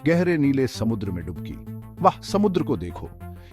गहरे नीले समुद्र में डुबकी। वाह, समुद्र को देखो,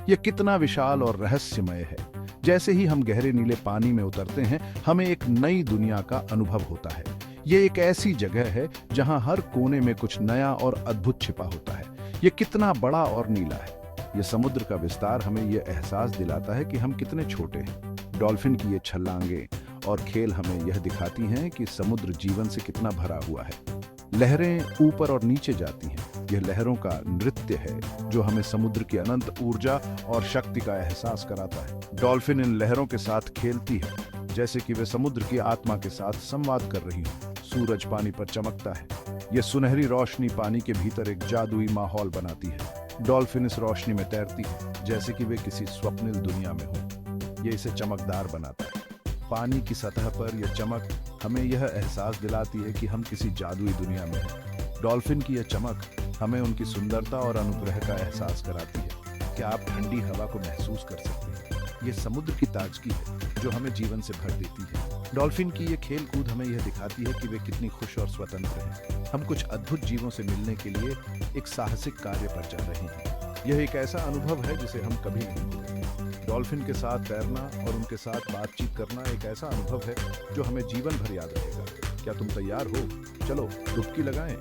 यह कितना विशाल और रहस्यमय है। जैसे ही हम गहरे नीले पानी में उतरते हैं, हमें एक नई दुनिया का अनुभव होता है। ये एक ऐसी जगह है जहां हर कोने में कुछ नया और अद्भुत छिपा होता है। ये कितना बड़ा और नीला है। ये समुद्र का विस्तार हमें यह एहसास दिलाता है कि हम कितने छोटे हैं। डॉल्फिन की ये छलांगे और खेल हमें यह दिखाती हैं कि समुद्र जीवन से कितना भरा हुआ है। लहरें ऊपर और नीचे जाती हैं। यह लहरों का नृत्य है जो हमें समुद्र की अनंत ऊर्जा और शक्ति का एहसास कराता है। डॉल्फिन इन लहरों के साथ खेलती है जैसे कि वे समुद्र की आत्मा के साथ संवाद कर रही हो। सूरज पानी पर चमकता है। यह सुनहरी रोशनी पानी के भीतर एक जादुई माहौल बनाती है। डॉल्फिन इस रोशनी में तैरती है जैसे कि वे किसी स्वप्निल दुनिया में हो। यह इसे चमकदार बनाता है। पानी की सतह पर यह चमक हमें यह एहसास दिलाती है कि हम किसी जादुई दुनिया में हैं। डॉल्फिन की यह चमक हमें उनकी सुंदरता और अनुग्रह का एहसास कराती है। क्या आप ठंडी हवा को महसूस कर सकते हैं? यह समुद्र की ताजगी है जो हमें जीवन से भर देती है। डॉल्फिन की यह खेल कूद हमें यह दिखाती है कि वे कितनी खुश और स्वतंत्र हैं। हम कुछ अद्भुत जीवों से मिलने के लिए एक साहसिक कार्य पर जा रहे हैं। यह एक ऐसा अनुभव है जिसे हम कभी नहीं भूलेंगे। डॉल्फिन के साथ तैरना और उनके साथ बातचीत करना एक ऐसा अनुभव है जो हमें जीवन भर याद रहेगा। क्या तुम तैयार हो? चलो डुबकी लगाएं।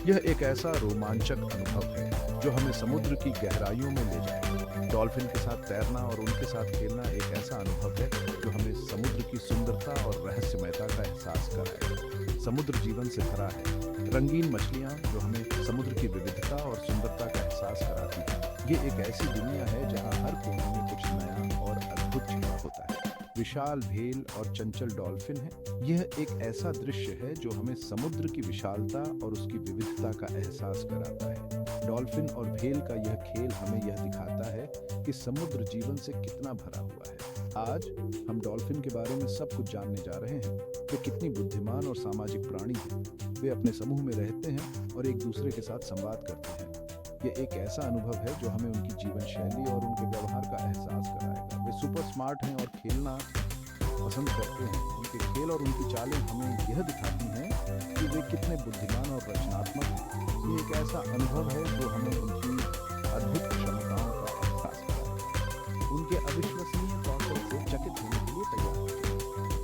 यह एक ऐसा रोमांचक अनुभव है जो हमें समुद्र की गहराइयों में ले जाएगा। डॉल्फिन के साथ तैरना और उनके साथ खेलना एक ऐसा अनुभव है जो हमें समुद्र की सुंदरता और रहस्यमयता का एहसास कराएगा। समुद्र जीवन से भरा है। रंगीन मछलियां जो हमें समुद्र की विविधता और सुंदरता का एहसास कराती है। ये एक ऐसी दुनिया है जहां हर कोने में कुछ नया और अद्भुत छिपा होता है। विशाल भेल और चंचल डॉल्फिन है। यह एक ऐसा दृश्य है जो हमें समुद्र की विशालता और उसकी विविधता का एहसास कराता है। डॉल्फिन और भेल का यह खेल हमें यह दिखाता है कि समुद्र जीवन से कितना भरा हुआ है। आज हम डॉल्फिन के बारे में सब कुछ जानने जा रहे हैं। वे कितनी बुद्धिमान और सामाजिक प्राणी हैं। वे अपने समूह में रहते हैं और एक दूसरे के साथ संवाद करते हैं। ये एक ऐसा अनुभव है जो हमें उनकी जीवन शैली और उनके व्यवहार का एहसास कराएगा। वे सुपर स्मार्ट हैं और खेलना पसंद करते हैं। उनके खेल और उनकी चालें हमें यह दिखाती हैं कि वे कितने बुद्धिमान और रचनात्मक हैं। ये एक ऐसा अनुभव है जो हमें उनकी अद्भुत क्षमताओं का एहसास कराएगा। उनके अविश्वसनीय कौशल से चकित होने के लिए तैयार है।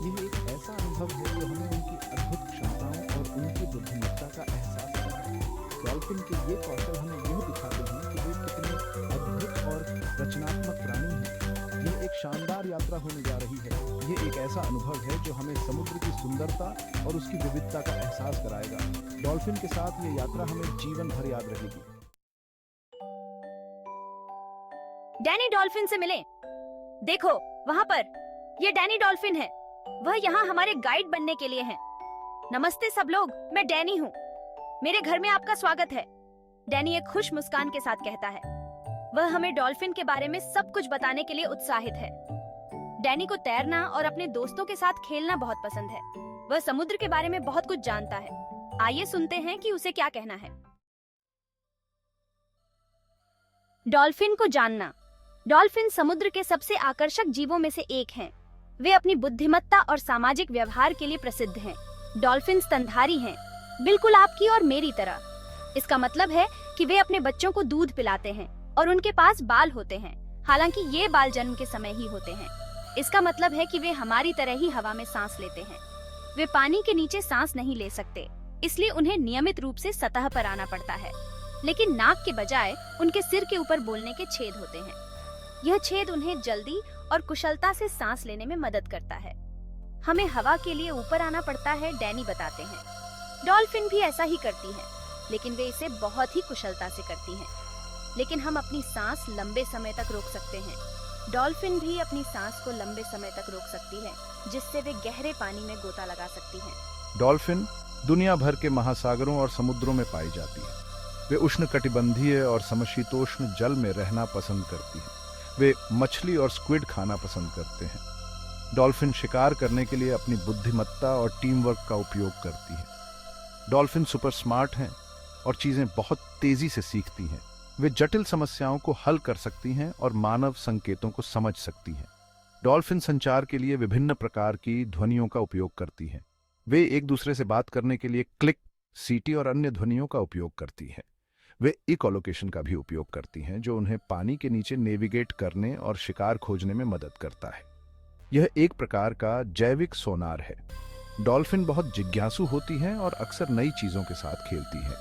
यह एक ऐसा अनुभव है जो हमें उनकी अद्भुत क्षमताओं और उनकी बुद्धिमत्ता का एहसास कराएगा। डॉल्फिन के ये कौशल हमें यह दिखाते हैं कि वे कितने अद्भुत और रचनात्मक प्राणी हैं। यह एक शानदार यात्रा होने जा रही है। यह एक ऐसा अनुभव है जो हमें समुद्र की सुंदरता और उसकी विविधता का एहसास कराएगा। डॉल्फिन के साथ यह यात्रा हमें जीवन भर याद रहेगी। डैनी डॉल्फिन से मिलें। देखो वहाँ पर, ये डैनी डॉल्फिन है। वह यहाँ हमारे गाइड बनने के लिए है। नमस्ते सब लोग, मैं डैनी हूँ। मेरे घर में आपका स्वागत है। डैनी एक खुश मुस्कान के साथ कहता है। वह हमें डॉल्फिन के बारे में सब कुछ बताने के लिए उत्साहित है। डैनी को तैरना और अपने दोस्तों के साथ खेलना बहुत पसंद है। वह समुद्र के बारे में बहुत कुछ जानता है। आइए सुनते हैं कि उसे क्या कहना है। डॉल्फिन को जानना। डॉल्फिन समुद्र के सबसे आकर्षक जीवों में से एक हैं। वे अपनी बुद्धिमत्ता और सामाजिक व्यवहार के लिए प्रसिद्ध हैं। डॉल्फिन स्तनधारी हैं, बिल्कुल आपकी और मेरी तरह। इसका मतलब है कि वे अपने बच्चों को दूध पिलाते हैं और उनके पास बाल होते हैं। हालांकि ये बाल जन्म के समय ही होते हैं। इसका मतलब है कि वे हमारी तरह ही हवा में सांस लेते हैं। वे पानी के नीचे सांस नहीं ले सकते, इसलिए उन्हें नियमित रूप से सतह पर आना पड़ता है। लेकिन नाक के बजाय उनके सिर के ऊपर बोलने के छेद होते हैं। यह छेद उन्हें जल्दी और कुशलता से सांस लेने में मदद करता है। हमें हवा के लिए ऊपर आना पड़ता है, डैनी बताते हैं। डॉल्फिन भी ऐसा ही करती हैं, लेकिन वे इसे बहुत ही कुशलता से करती हैं। लेकिन हम अपनी सांस लंबे समय तक रोक सकते हैं। डॉल्फिन भी अपनी सांस को लंबे समय तक रोक सकती है, जिससे वे गहरे पानी में गोता लगा सकती हैं। डॉल्फिन दुनिया भर के महासागरों और समुद्रों में पाई जाती है। वे उष्णकटिबंधीय और समशीतोष्ण जल में रहना पसंद करती हैं। वे मछली और स्क्विड खाना पसंद करते हैं। डॉल्फिन शिकार करने के लिए अपनी बुद्धिमत्ता और टीम वर्क का उपयोग करती है। डॉल्फिन सुपर स्मार्ट हैं और चीजें बहुत तेजी से सीखती हैं। वे जटिल समस्याओं को हल कर सकती हैं और मानव संकेतों को समझ सकती हैं। डॉल्फिन संचार के लिए विभिन्न प्रकार की ध्वनियों का उपयोग करती हैं। वे एक दूसरे से बात करने के लिए क्लिक, सीटी और अन्य ध्वनियों का उपयोग करती हैं। वे इकोलोकेशन का भी उपयोग करती हैं, जो उन्हें पानी के नीचे नेविगेट करने और शिकार खोजने में मदद करता है। यह एक प्रकार का जैविक सोनार है। डॉल्फिन बहुत जिज्ञासु होती हैं और अक्सर नई चीजों के साथ खेलती हैं।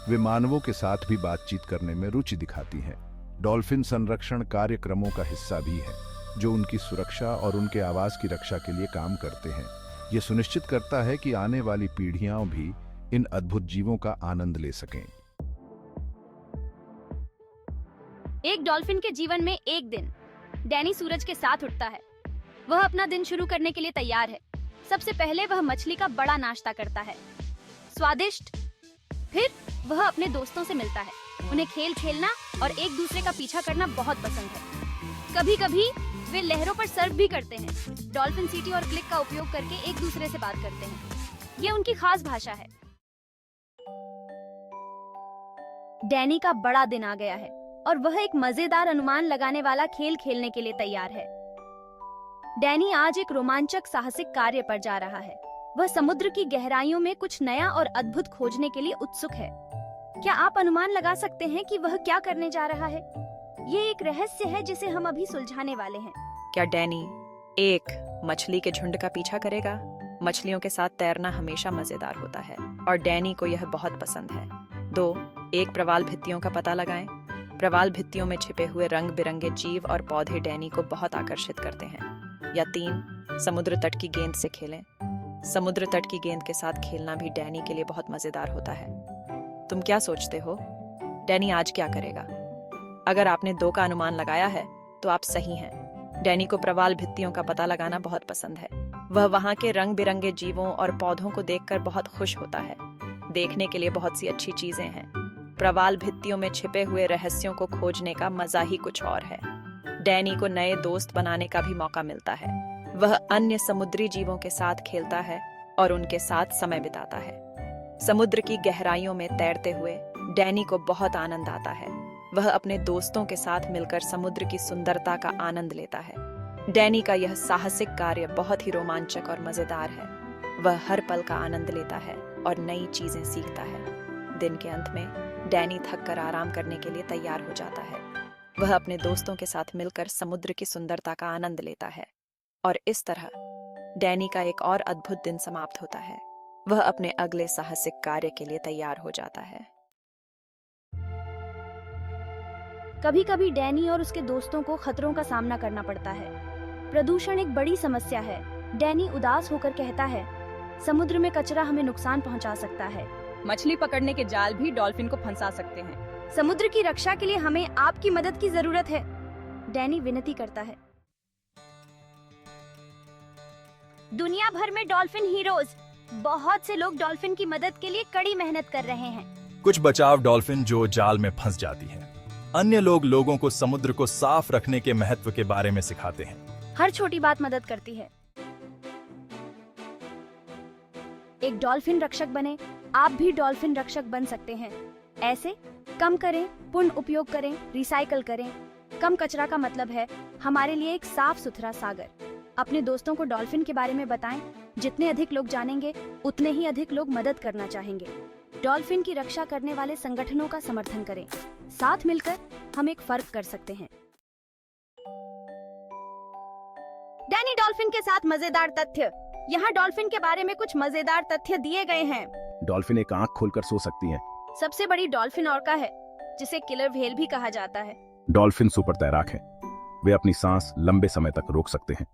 वे मानवों के साथ भी बातचीत करने में रुचि दिखाती हैं। डॉल्फिन संरक्षण कार्यक्रमों का हिस्सा भी है, जो उनकी सुरक्षा और उनके आवास की रक्षा के लिए काम करते हैं। यह सुनिश्चित करता है कि आने वाली पीढ़ियां भी इन अद्भुत जीवों का आनंद ले सकें। एक डॉल्फिन के जीवन में एक दिन डैनी सूरज के साथ उठता है। वह अपना दिन शुरू करने के लिए तैयार है। सबसे पहले वह मछली का बड़ा नाश्ता करता है, स्वादिष्ट। फिर वह अपने दोस्तों से मिलता है। उन्हें खेल खेलना और एक दूसरे का पीछा करना बहुत पसंद है। कभी-कभी वे लहरों पर सर्फ भी करते हैं। डॉल्फिन सीटी और क्लिक का उपयोग करके एक दूसरे से बात करते हैं। ये उनकी खास भाषा है। डैनी का बड़ा दिन आ गया है और वह एक मजेदार अनुमान लगाने वाला खेल खेलने के लिए तैयार है। डैनी आज एक रोमांचक साहसिक कार्य पर जा रहा है। वह समुद्र की गहराइयों में कुछ नया और अद्भुत खोजने के लिए उत्सुक है। क्या आप अनुमान लगा सकते हैं कि वह क्या करने जा रहा है? ये एक रहस्य है जिसे हम अभी सुलझाने वाले हैं। क्या डैनी एक मछली के झुंड का पीछा करेगा? मछलियों के साथ तैरना हमेशा मजेदार होता है और डैनी को यह बहुत पसंद है। 2. एक प्रवाल भित्तियों का पता लगाएं। प्रवाल भित्तियों में छिपे हुए रंग बिरंगे जीव और पौधे डैनी को बहुत आकर्षित करते हैं। या 3. समुद्र तट की गेंद से खेलें। समुद्र तट की गेंद के साथ खेलना भी डैनी के लिए बहुत मजेदार होता है। तुम क्या सोचते हो? डैनी आज क्या करेगा? अगर आपने 2 का अनुमान लगाया है तो आप सही हैं। डैनी को प्रवाल भित्तियों का पता लगाना बहुत पसंद है। वह वहां के रंग बिरंगे जीवों और पौधों को देखकर बहुत खुश होता है। देखने के लिए बहुत सी अच्छी चीजें हैं। प्रवाल भित्तियों में छिपे हुए रहस्यों को खोजने का मजा ही कुछ और है। डैनी को नए दोस्त बनाने का भी मौका मिलता है। वह अन्य समुद्री जीवों के साथ खेलता है और उनके साथ समय बिताता है। समुद्र की गहराइयों में तैरते हुए डैनी को बहुत आनंद आता है। वह अपने दोस्तों के साथ मिलकर समुद्र की सुंदरता का आनंद लेता है। डैनी का यह साहसिक कार्य बहुत ही रोमांचक और मजेदार है। वह हर पल का आनंद लेता है और नई चीजें सीखता है। दिन के अंत में डैनी थक कर आराम करने के लिए तैयार हो जाता है। वह अपने दोस्तों के साथ मिलकर समुद्र की सुंदरता का आनंद लेता है और इस तरह डैनी का एक और अद्भुत दिन समाप्त होता है। वह अपने अगले साहसिक कार्य के लिए तैयार हो जाता है। कभी-कभी डैनी और उसके दोस्तों को खतरों का सामना करना पड़ता है। प्रदूषण एक बड़ी समस्या है। डैनी उदास होकर कहता है, समुद्र में कचरा हमें नुकसान पहुंचा सकता है। मछली पकड़ने के जाल भी डॉल्फिन को फंसा सकते हैं। समुद्र की रक्षा के लिए हमें आपकी मदद की जरूरत है। डैनी विनती करता है। दुनिया भर में डॉल्फिन हीरोज, बहुत से लोग डॉल्फिन की मदद के लिए कड़ी मेहनत कर रहे हैं। कुछ बचाव डॉल्फिन जो जाल में फंस जाती हैं। अन्य लोग लोगों को समुद्र को साफ रखने के महत्व के बारे में सिखाते हैं। हर छोटी बात मदद करती है। एक डॉल्फिन रक्षक बने। आप भी डॉल्फिन रक्षक बन सकते हैं। ऐसे कम करें, पुनः उपयोग करें, रिसाइकल करें। कम कचरा का मतलब है हमारे लिए एक साफ सुथरा सागर। अपने दोस्तों को डॉल्फिन के बारे में बताएं। जितने अधिक लोग जानेंगे उतने ही अधिक लोग मदद करना चाहेंगे। डॉल्फिन की रक्षा करने वाले संगठनों का समर्थन करें। साथ मिलकर हम एक फर्क कर सकते हैं। डैनी डॉल्फिन के साथ मजेदार तथ्य। यहाँ डॉल्फिन के बारे में कुछ मजेदार तथ्य दिए गए हैं। डॉल्फिन एक आंख खोलकर सो सकती हैं। सबसे बड़ी डॉल्फिन ऑर्का है, जिसे किलर व्हेल भी कहा जाता है। डॉल्फिन सुपर तैराक हैं। वे अपनी सांस लंबे समय तक रोक सकते हैं।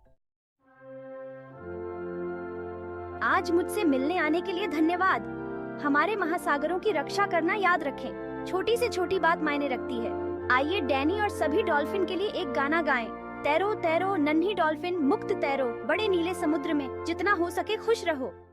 आज मुझसे मिलने आने के लिए धन्यवाद। हमारे महासागरों की रक्षा करना याद रखें। छोटी से छोटी बात मायने रखती है। आइए डैनी और सभी डॉल्फिन के लिए एक गाना गाएं। तैरो तैरो नन्ही डॉल्फिन, मुक्त तैरो बड़े नीले समुद्र में, जितना हो सके खुश रहो।